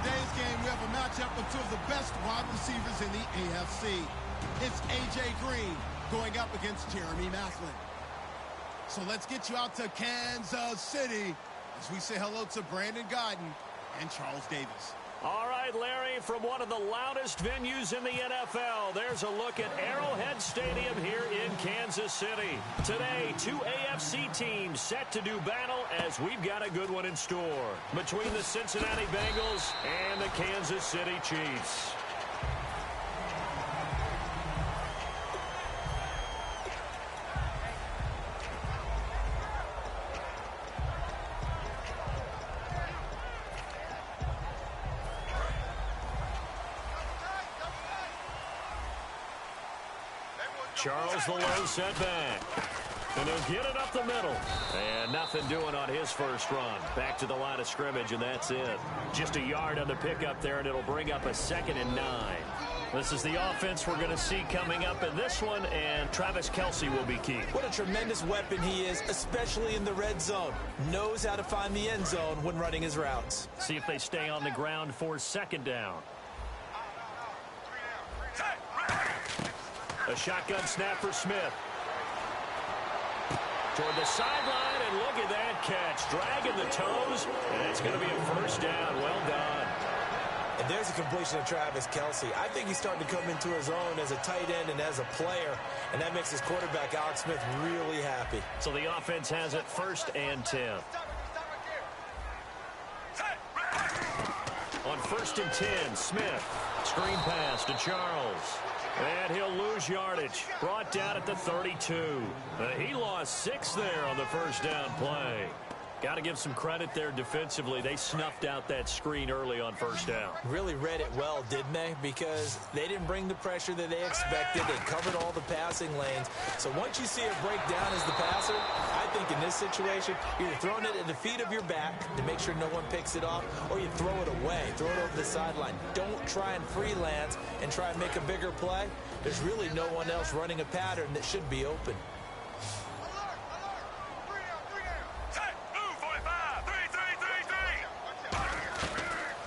today's game, we have a matchup of two of the best wide receivers in the AFC. It's A.J. Green going up against Jeremy Maclin. So let's get you out to Kansas City as we say hello to Brandon Gaudin and Charles Davis. All right, Larry, from one of the loudest venues in the NFL, there's a look at Arrowhead Stadium here in Kansas City. Today, two AFC teams set to do battle as we've got a good one in store between the Cincinnati Bengals and the Kansas City Chiefs. Charles the low setback. And he'll get it up the middle. And nothing doing on his first run. Back to the line of scrimmage, and that's it. Just a yard on the pickup there, and it'll bring up a 2nd and 9. This is the offense we're going to see coming up in this one, and Travis Kelce will be key. What a tremendous weapon he is, especially in the red zone. Knows how to find the end zone when running his routes. See if they stay on the ground for 2nd down. A shotgun snap for Smith. Toward the sideline, and look at that catch. Dragging the toes, and it's going to be a 1st down. Well done. And there's a completion of Travis Kelce. I think he's starting to come into his own as a tight end and as a player, and that makes his quarterback, Alex Smith, really happy. So the offense has it 1st and 10. On 1st and 10, Smith. Screen pass to Charles. And he'll lose yardage. Brought down at the 32. He lost 6 there on the 1st down play. Got to give some credit there defensively. They snuffed out that screen early on 1st down. Really read it well, didn't they? Because they didn't bring the pressure that they expected. They covered all the passing lanes. So once you see it break down as the passer, I think in this situation, you're throwing it at the feet of your back to make sure no one picks it off, or you throw it away, throw it over the sideline. Don't try and freelance and try and make a bigger play. There's really no one else running a pattern that should be open.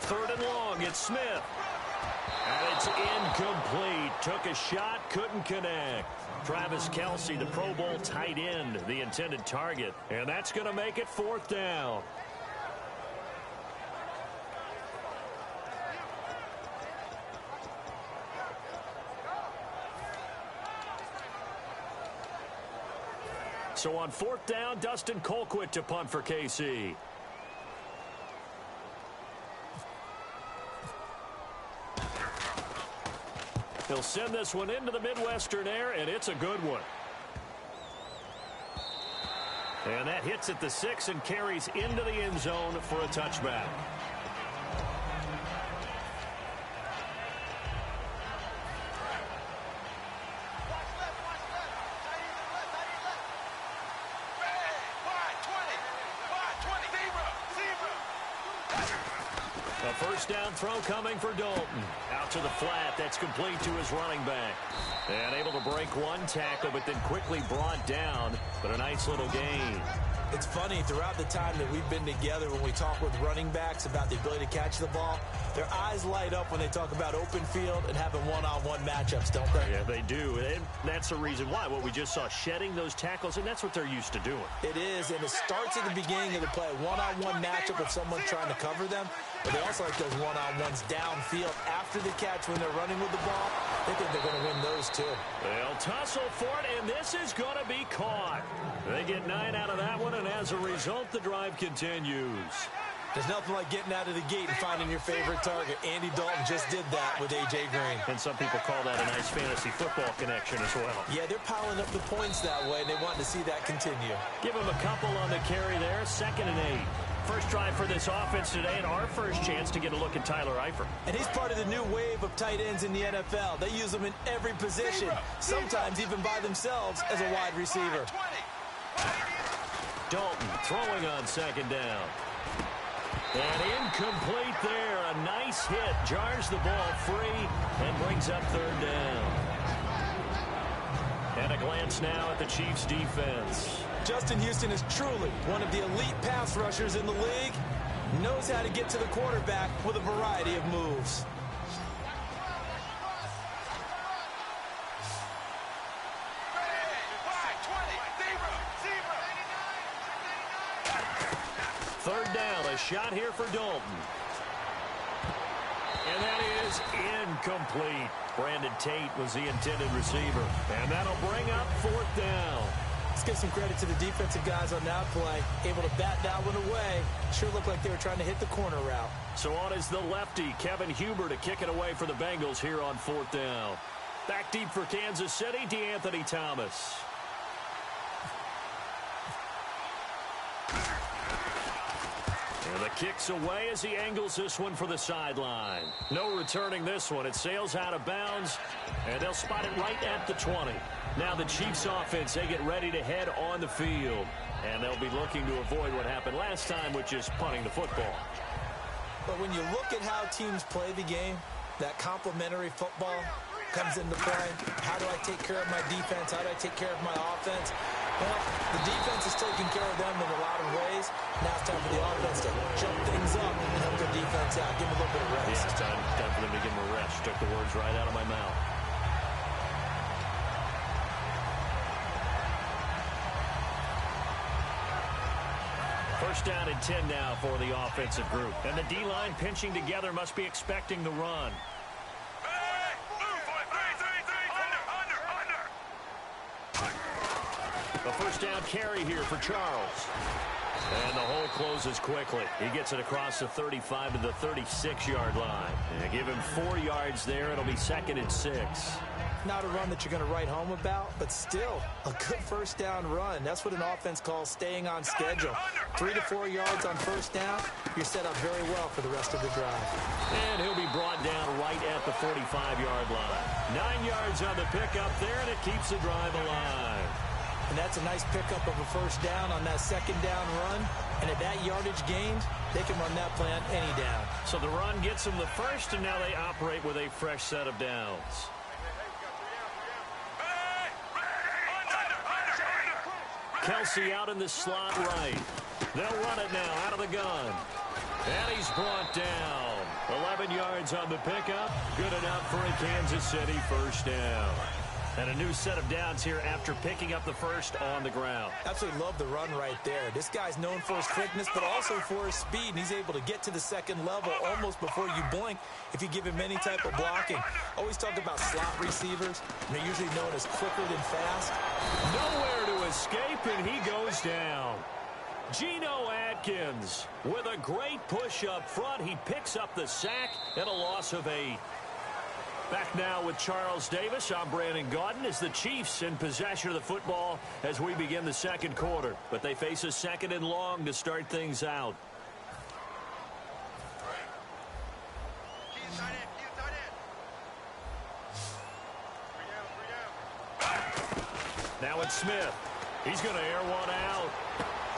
Third and long, it's Smith. And it's incomplete. Took a shot, couldn't connect. Travis Kelce, the Pro Bowl tight end, the intended target. And that's going to make it 4th down. So on 4th down, Dustin Colquitt to punt for KC. He'll send this one into the Midwestern air, and it's a good one. And that hits at the 6 and carries into the end zone for a touchback. A 1st down throw coming for Dalton. Out to the flat. That's complete to his running back. And able to break one tackle, but then quickly brought down. But a nice little gain. It's funny, throughout the time that we've been together, when we talk with running backs about the ability to catch the ball, their eyes light up when they talk about open field and having one-on-one matchups, don't they? Yeah, they do. And that's the reason why. What we just saw, shedding those tackles, and that's what they're used to doing. It is, and it starts at the beginning of the play. One-on-one matchup with someone trying to cover them, but they also like those one-on-ones downfield after the catch when they're running with the ball. They think they're going to win those, too. They'll tussle for it, and this is going to be caught. They get 9 out of that one, and as a result, the drive continues. There's nothing like getting out of the gate and finding your favorite target. Andy Dalton just did that with A.J. Green. And some people call that a nice fantasy football connection as well. Yeah, they're piling up the points that way, and they want to see that continue. Give them a couple on the carry there, 2nd and 8. First drive for this offense today, and our first chance to get a look at Tyler Eifert. And he's part of the new wave of tight ends in the NFL. They use them in every position, sometimes even by themselves as a wide receiver. Dalton throwing on 2nd down. And incomplete there. A nice hit. Jars the ball free and brings up 3rd down. And a glance now at the Chiefs' defense. Justin Houston is truly one of the elite pass rushers in the league. Knows how to get to the quarterback with a variety of moves. Third down, a shot here for Dalton. And that is incomplete. Brandon Tate was the intended receiver. And that'll bring up fourth down. Let's give some credit to the defensive guys on that play. Able to bat that one away. Sure looked like they were trying to hit the corner route. So on is the lefty, Kevin Huber, to kick it away for the Bengals here on fourth down. Back deep for Kansas City, DeAnthony Thomas. And the kick's away as he angles this one for the sideline. No returning this one. It sails out of bounds, and they'll spot it right at the 20. Now the Chiefs offense, they get ready to head on the field. And they'll be looking to avoid what happened last time, which is punting the football. But when you look at how teams play the game, that complementary football comes into play. How do I take care of my defense? How do I take care of my offense? Well, the defense is taking care of them in a lot of ways. Now it's time for the offense to jump things up and help their defense out. Give them a little bit of rest. Yeah, it's time for them to give them a rest. Took the words right out of my mouth. First down and 10 now for the offensive group. And the D-line pinching together must be expecting the run. The first down carry here for Charles. And the hole closes quickly. He gets it across the 35 to the 36-yard line. And give him 4 yards there. It'll be 2nd and 6. Not a run that you're going to write home about, but still a good first down run. That's what an offense calls staying on schedule. 3 to 4 yards on first down. You're set up very well for the rest of the drive. And he'll be brought down right at the 45-yard line. 9 yards on the pickup there, and it keeps the drive alive. And that's a nice pickup of a first down on that second down run. And at that yardage gained, they can run that play on any down. So the run gets them the first, and now they operate with a fresh set of downs. Kelsey out in the slot right. They'll run it now out of the gun. And he's brought down. 11 yards on the pickup. Good enough for a Kansas City first down. And a new set of downs here after picking up the first on the ground. Absolutely love the run right there. This guy's known for his quickness, but also for his speed. And he's able to get to the second level almost before you blink if you give him any type of blocking. Always talk about slot receivers. They're usually known as quicker than fast. Nowhere to escape, and he goes down. Geno Atkins with a great push up front. He picks up the sack and a loss of 8. Back now with Charles Davis. I'm Brandon Gaudin as the Chiefs in possession of the football as we begin the second quarter. But they face a 2nd and long to start things out. Now it's Smith. He's going to air one out.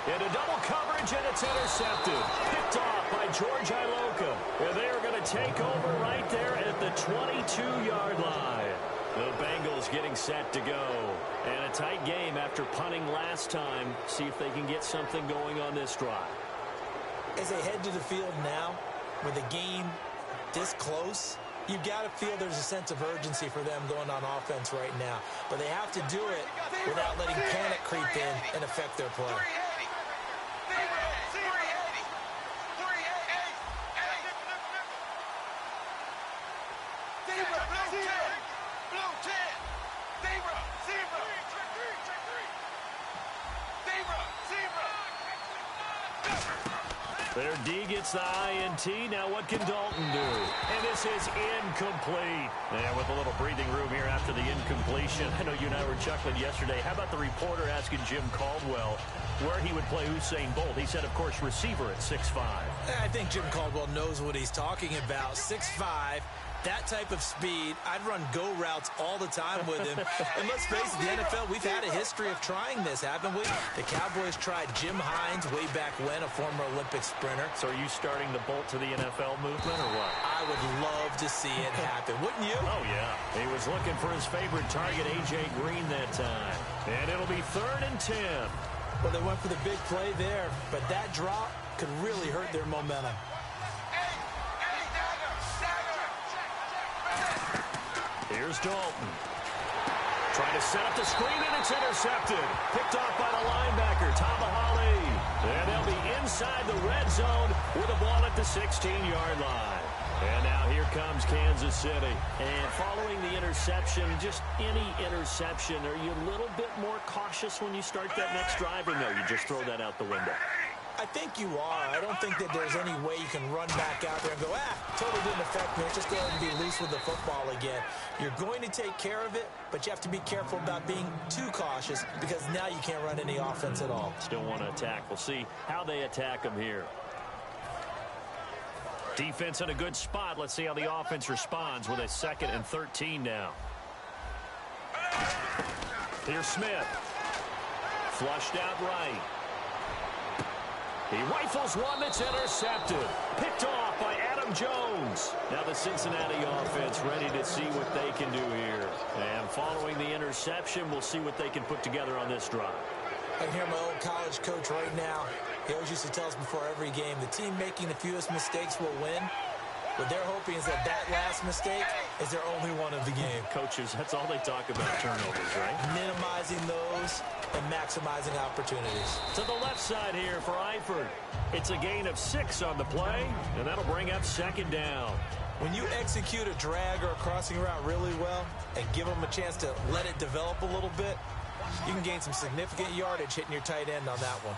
Into double coverage, and it's intercepted. Picked off by George Iloka. And they are going to take over right there at the 22-yard line. The Bengals getting set to go. And a tight game after punting last time. See if they can get something going on this drive. As they head to the field now, with a game this close, you've got to feel there's a sense of urgency for them going on offense right now. But they have to do it without letting panic creep in and affect their play. Their D gets the INT. Now what can Dalton do? And this is incomplete. And with a little breathing room here after the incompletion. I know you and I were chuckling yesterday. How about the reporter asking Jim Caldwell where he would play Usain Bolt? He said, of course, receiver at 6'5". I think Jim Caldwell knows what he's talking about. 6'5". That type of speed, I'd run go routes all the time with him. And let's face it, the NFL, we've had a history of trying this, haven't we? The Cowboys tried Jim Hines way back when, a former Olympic sprinter. So are you starting the Bolt to the NFL movement or what? I would love to see it happen, wouldn't you? Oh, yeah. He was looking for his favorite target, A.J. Green, that time. And it'll be 3rd and 10. Well, they went for the big play there, but that drop could really hurt their momentum. Here's Dalton. Trying to set up the screen, and it's intercepted. Picked off by the linebacker, Tamahali. And they'll be inside the red zone with the ball at the 16-yard line. And now here comes Kansas City. And following the interception, just any interception, are you a little bit more cautious when you start that next drive, or no, you just throw that out the window? I think you are. I don't think that there's any way you can run back out there and go, totally didn't affect me. Just go ahead and be loose with the football again. You're going to take care of it, but you have to be careful about being too cautious because now you can't run any offense at all. Still want to attack. We'll see how they attack them here. Defense in a good spot. Let's see how the offense responds with a 2nd and 13 now. Here's Smith. Flushed out right. He rifles one that's intercepted. Picked off by Adam Jones. Now the Cincinnati offense ready to see what they can do here. And following the interception, we'll see what they can put together on this drive. I can hear my old college coach right now. He always used to tell us before every game, the team making the fewest mistakes will win. What they're hoping is that last mistake is their only one of the game. Coaches, that's all they talk about, turnovers, right? Minimizing those and maximizing opportunities. To the left side here for Eifert. It's a gain of 6 on the play, and that'll bring up 2nd down. When you execute a drag or a crossing route really well and give them a chance to let it develop a little bit, you can gain some significant yardage hitting your tight end on that one.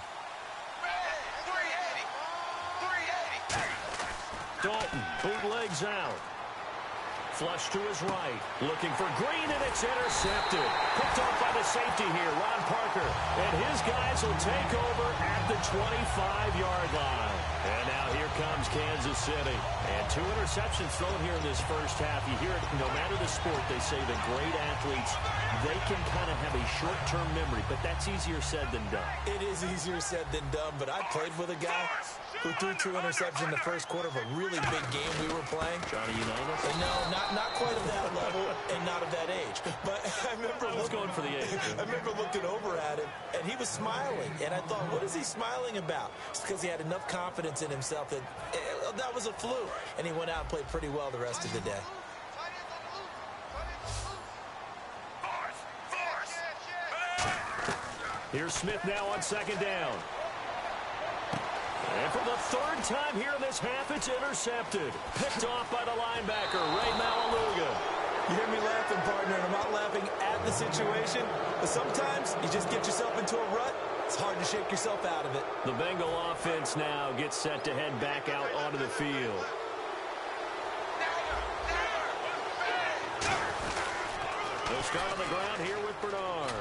Dalton bootlegs out. Flush to his right. Looking for Green, and it's intercepted. Picked off by the safety here, Ron Parker. And his guys will take over at the 25-yard line. And now here comes Kansas City. And 2 interceptions thrown here in this first half. You hear it, no matter the sport, they say the great athletes, they can kind of have a short-term memory, but that's easier said than done. It is easier said than done, but I played with a guy who threw 2 interceptions in the first quarter of a really big game we were playing. Johnny Unitas? No, not quite at that level and not of that age. But I remember going for the age. I remember looking over at him, and he was smiling. And I thought, what is he smiling about? It's because he had enough confidence in himself that that was a fluke. And he went out and played pretty well the rest of the day. Here's Smith now on 2nd down. And for the 3rd time here in this half, it's intercepted. Picked off by the linebacker, Ray Malaluga. You hear me laughing, partner, and I'm not laughing at the situation, but sometimes you just get yourself into a rut. It's hard to shake yourself out of it. The Bengal offense now gets set to head back out onto the field. They'll start on the ground here with Bernard.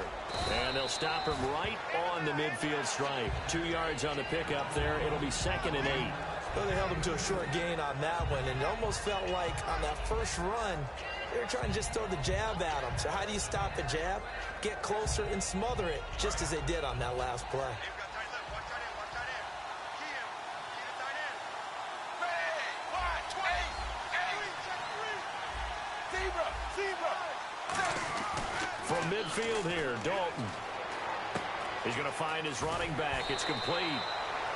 And they'll stop him right on the midfield stripe. 2 yards on the pickup there. It'll be 2nd and 8. Well, they held him to a short gain on that one, and it almost felt like on that first run, they were trying to just throw the jab at him. So how do you stop the jab? Get closer and smother it, just as they did on that last play. From midfield here, Dalton. He's going to find his running back. It's complete.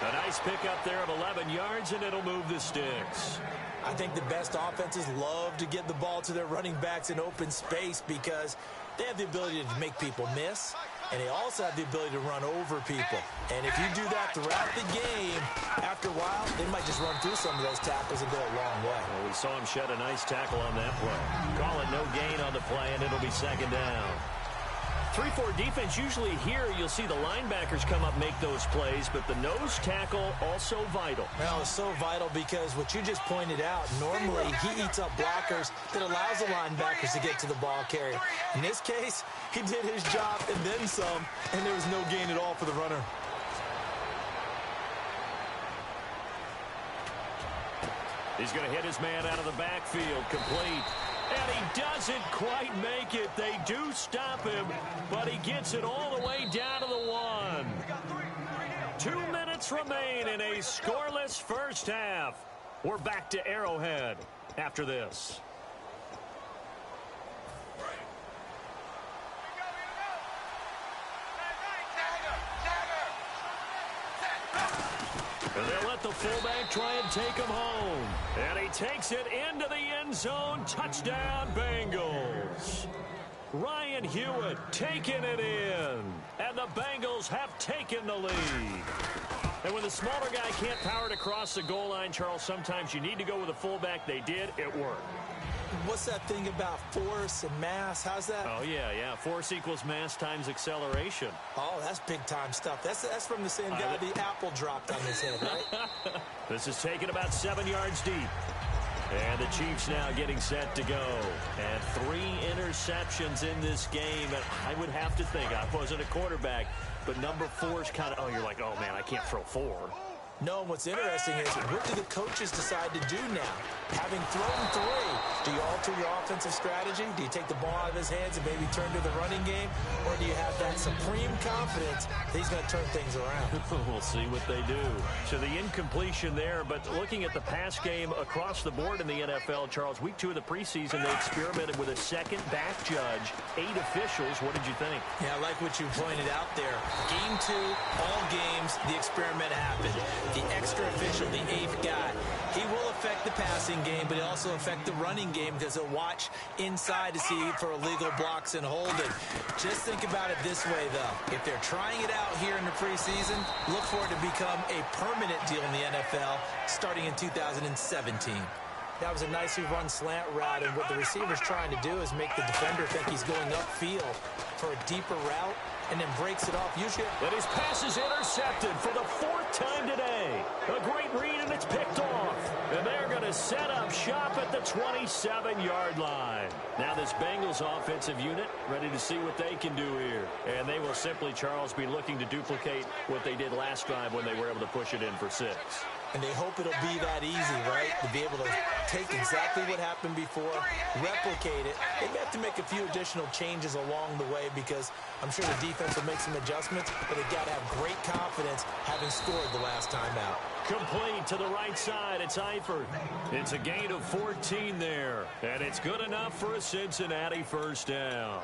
A nice pickup there of 11 yards, and it'll move the sticks. I think the best offenses love to get the ball to their running backs in open space because they have the ability to make people miss, and they also have the ability to run over people. And if you do that throughout the game, after a while, they might just run through some of those tackles and go a long way. Well, we saw him shed a nice tackle on that play. Call it no gain on the play, and it'll be 2nd down. 3-4 defense, usually here you'll see the linebackers come up, make those plays, but the nose tackle also vital. Well, it's so vital because what you just pointed out, normally he eats up blockers that allows the linebackers to get to the ball carrier. In this case, he did his job and then some, and there was no gain at all for the runner. He's going to hit his man out of the backfield, complete. And he doesn't quite make it. They do stop him, but he gets it all the way down to the 1. 2 minutes remain in a scoreless first half. We're back to Arrowhead after this. And they'll let the fullback try and take him home. And he takes it into the end zone. Touchdown, Bengals. Ryan Hewitt taking it in. And the Bengals have taken the lead. And when the smaller guy can't power it across the goal line, Charles, sometimes you need to go with a fullback. They did. It worked. What's that thing about force and mass? How's that? Oh, yeah. Force equals mass times acceleration. Oh, that's big-time stuff. That's from the same guy the apple dropped on his head, right? This is taken about 7 yards deep. And the Chiefs now getting set to go. And 3 interceptions in this game. And I would have to think, I wasn't a quarterback, but number 4 is kind of, you're like, oh, man, I can't throw 4. No, what's interesting is what do the coaches decide to do now? Having thrown 3, do you alter your offensive strategy? Do you take the ball out of his hands and maybe turn to the running game? Or do you have that supreme confidence that he's going to turn things around? We'll see what they do. So the incompletion there, but looking at the pass game across the board in the NFL, Charles, week 2 of the preseason, they experimented with a second back judge, 8 officials. What did you think? Yeah, I like what you pointed out there. Game 2, all games, the experiment happened. The extra official, the 8th guy, he will affect the passing game, but he'll also affect the running game because he'll watch inside to see for illegal blocks and holding. Just think about it this way, though. If they're trying it out here in the preseason, look for it to become a permanent deal in the NFL starting in 2017. That was a nicely run slant route, and what the receiver's trying to do is make the defender think he's going upfield for a deeper route, and then breaks it off. Usually, but his pass is intercepted for the 4th time today. A great read, and it's picked off. And they're going to set up shop at the 27-yard line. Now this Bengals offensive unit ready to see what they can do here. And they will simply, Charles, be looking to duplicate what they did last drive when they were able to push it in for 6. And they hope it'll be that easy, right? To be able to take exactly what happened before, replicate it. They have to make a few additional changes along the way because I'm sure the defense will make some adjustments, but they've got to have great confidence having scored the last time out. Complete to the right side. It's Eifert. It's a gain of 14 there. And it's good enough for a Cincinnati first down.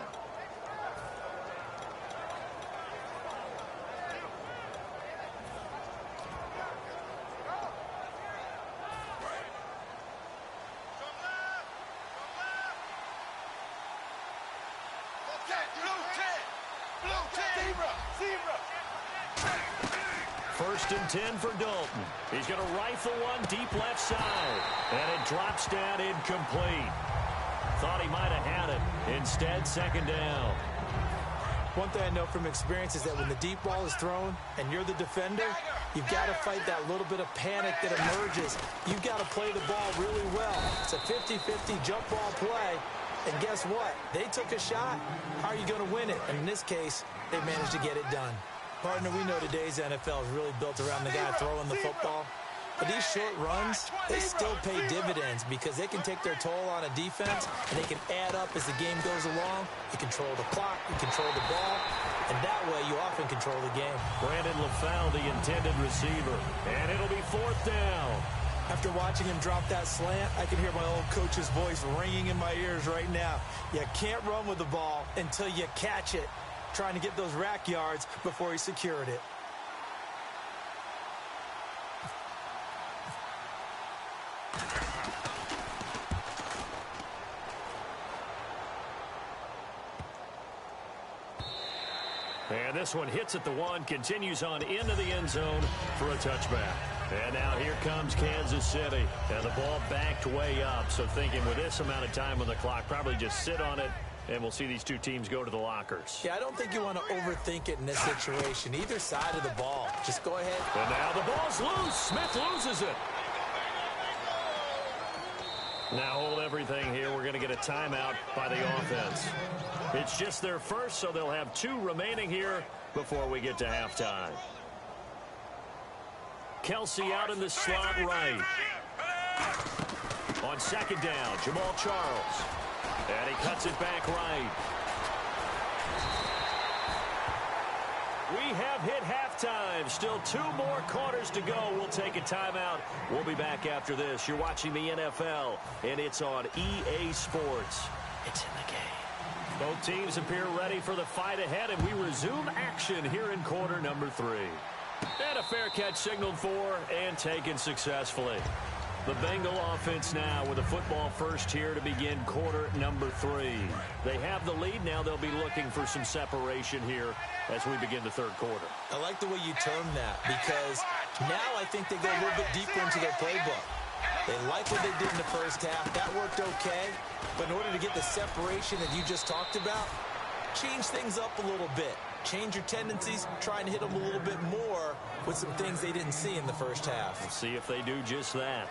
First and 10 for Dalton. He's going to rifle one deep left side. And it drops down incomplete. Thought he might have had it. Instead, second down. One thing I know from experience is that when the deep ball is thrown and you're the defender, you've got to fight that little bit of panic that emerges. You've got to play the ball really well. It's a 50-50 jump ball play. And guess what? They took a shot. How are you going to win it? And in this case, they managed to get it done. Partner, we know today's NFL is really built around the guy throwing the football. But these short runs, they still pay dividends because they can take their toll on a defense and they can add up as the game goes along. You control the clock, you control the ball, and that way you often control the game. Brandon LaFell, the intended receiver, and it'll be 4th down. After watching him drop that slant, I can hear my old coach's voice ringing in my ears right now. You can't run with the ball until you catch it. Trying to get those rack yards before he secured it. And this one hits at the 1, continues on into the end zone for a touchback. And now here comes Kansas City. And the ball backed way up. So thinking with this amount of time on the clock, probably just sit on it. And we'll see these two teams go to the lockers. Yeah, I don't think you want to overthink it in this situation. Either side of the ball. Just go ahead. And now the ball's loose. Smith loses it. Now hold everything here. We're going to get a timeout by the offense. It's just their first, so they'll have 2 remaining here before we get to halftime. Kelsey out in the slot right. On second down, Jamal Charles. And he cuts it back right. We have hit halftime. Still 2 more quarters to go. We'll take a timeout. We'll be back after this. You're watching the NFL, and it's on EA Sports. It's in the game. Both teams appear ready for the fight ahead, and we resume action here in quarter number 3. And a fair catch signaled for and taken successfully. The Bengal offense now with a football first here to begin quarter number 3. They have the lead. Now they'll be looking for some separation here as we begin the third quarter. I like the way you term that because now I think they go a little bit deeper into their playbook. They like what they did in the first half. That worked okay. But in order to get the separation that you just talked about, change things up a little bit. Change your tendencies, try and hit them a little bit more with some things they didn't see in the first half. We'll see if they do just that.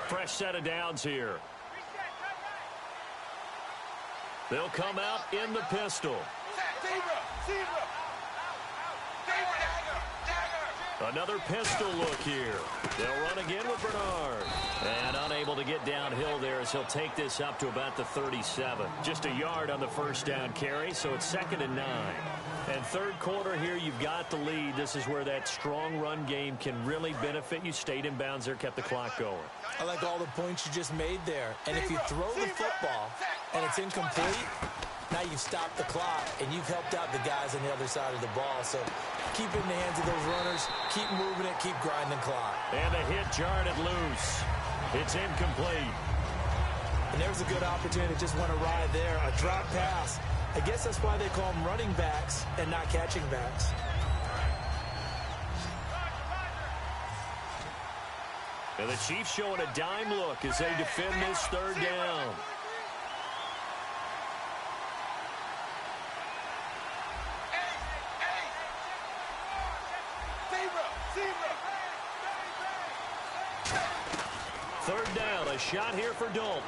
Fresh set of downs here. They'll come out in the pistol. Another pistol look here. They'll run again with Bernard. And unable to get downhill there as he'll take this up to about the 37. Just a yard on the first down carry, so it's 2nd and 9. And third quarter here, you've got the lead. This is where that strong run game can really benefit you. Stayed in bounds there, kept the clock going. I like all the points you just made there. And if you throw the football and it's incomplete, now you've stopped the clock and you've helped out the guys on the other side of the ball. So keep it in the hands of those runners. Keep moving it. Keep grinding clock. And the hit jarred it loose. It's incomplete. And there's a good opportunity to just want to ride there. A drop pass. I guess that's why they call them running backs and not catching backs. And the Chiefs showing a dime look as they defend this third down. Third down, a shot here for Dalton.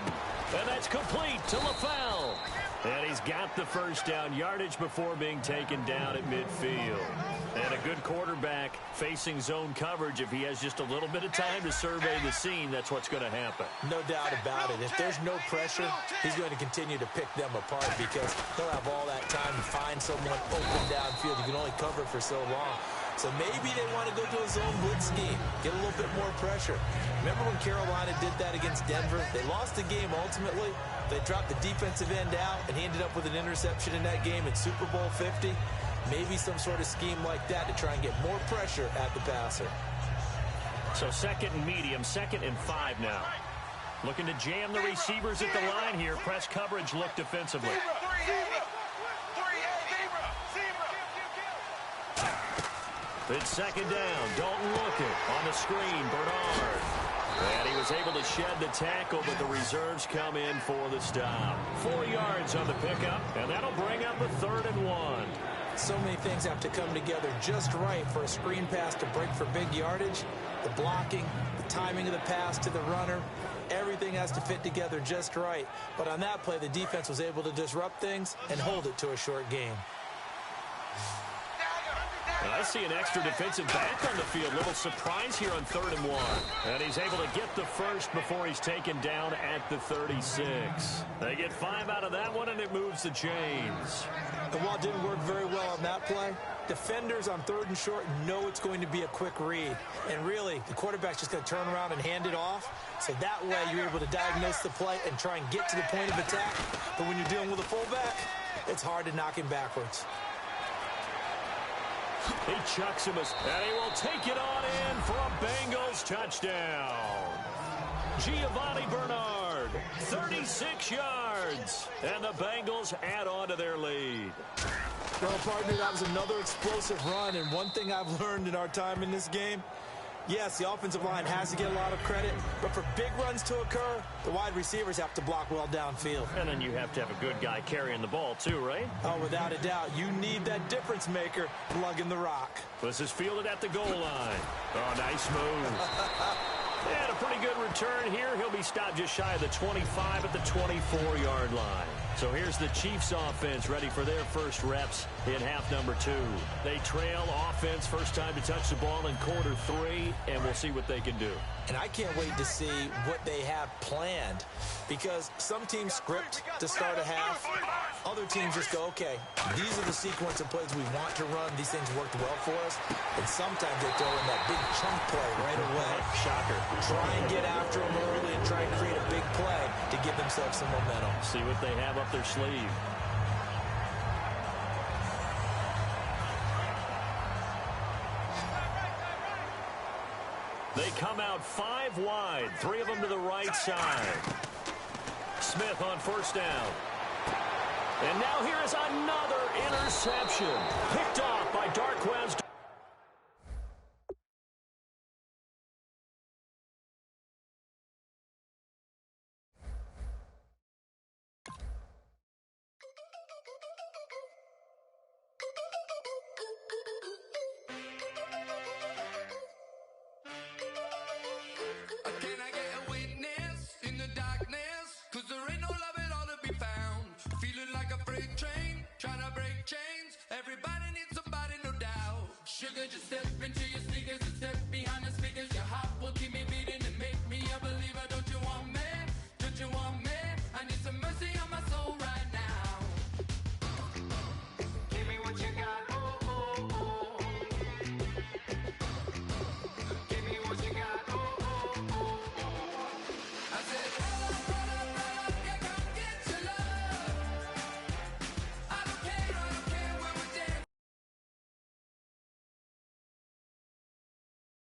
And that's complete to LaFell. And he's got the first down yardage before being taken down at midfield. And a good quarterback facing zone coverage. If he has just a little bit of time to survey the scene, that's what's going to happen. No doubt about it. If there's no pressure, he's going to continue to pick them apart because he'll have all that time to find someone open downfield. You can only cover for so long. So maybe they want to go to a zone blitz scheme, get a little bit more pressure. Remember when Carolina did that against Denver? They lost the game ultimately. They dropped the defensive end out, and he ended up with an interception in that game in Super Bowl 50. Maybe some sort of scheme like that to try and get more pressure at the passer. So 2nd and medium, 2nd and 5 now. Looking to jam the receivers at the line here. Press coverage look defensively. It's 2nd down. Dalton looking on the screen. Bernard. And he was able to shed the tackle, but the reserves come in for the stop. 4 yards on the pickup, and that'll bring up a 3rd and 1. So many things have to come together just right for a screen pass to break for big yardage. The blocking, the timing of the pass to the runner, everything has to fit together just right. But on that play, the defense was able to disrupt things and hold it to a short gain. And I see an extra defensive back on the field. Little surprise here on 3rd and 1. And he's able to get the first before he's taken down at the 36. They get 5 out of that one, and it moves the chains. And while it didn't work very well on that play, defenders on 3rd and short know it's going to be a quick read. And really, the quarterback's just going to turn around and hand it off. So that way you're able to diagnose the play and try and get to the point of attack. But when you're dealing with a fullback, it's hard to knock him backwards. He chucks him, and he will take it on in for a Bengals touchdown. Giovanni Bernard, 36 yards, and the Bengals add on to their lead. Well, partner, that was another explosive run, and one thing I've learned in our time in this game, yes, the offensive line has to get a lot of credit, but for big runs to occur, the wide receivers have to block well downfield. And then you have to have a good guy carrying the ball too, right? Oh, without a doubt. You need that difference maker lugging the rock. This is fielded at the goal line. Oh, nice move. And a pretty good return here. He'll be stopped just shy of the 25 at the 24-yard line. So here's the Chiefs offense ready for their first reps in half number 2. They trail offense, first time to touch the ball in quarter 3, and we'll see what they can do. And I can't wait to see what they have planned, because some teams script to start a half. Other teams just go, okay, these are the sequence of plays we want to run. These things worked well for us. And sometimes they throw in that big chunk play right away. Shocker. Try and get after them early and try and create a big play to give themselves some momentum. See what they have up their sleeve. come out 5 wide, 3 of them to the right side. Smith on first down. And now here is another interception. Picked off by Darquez. Can I get a witness in the darkness? 'Cause there ain't no love at all to be found. Feeling like a freight train, trying to break chains. Everybody needs somebody, no doubt. Sugar just stepped into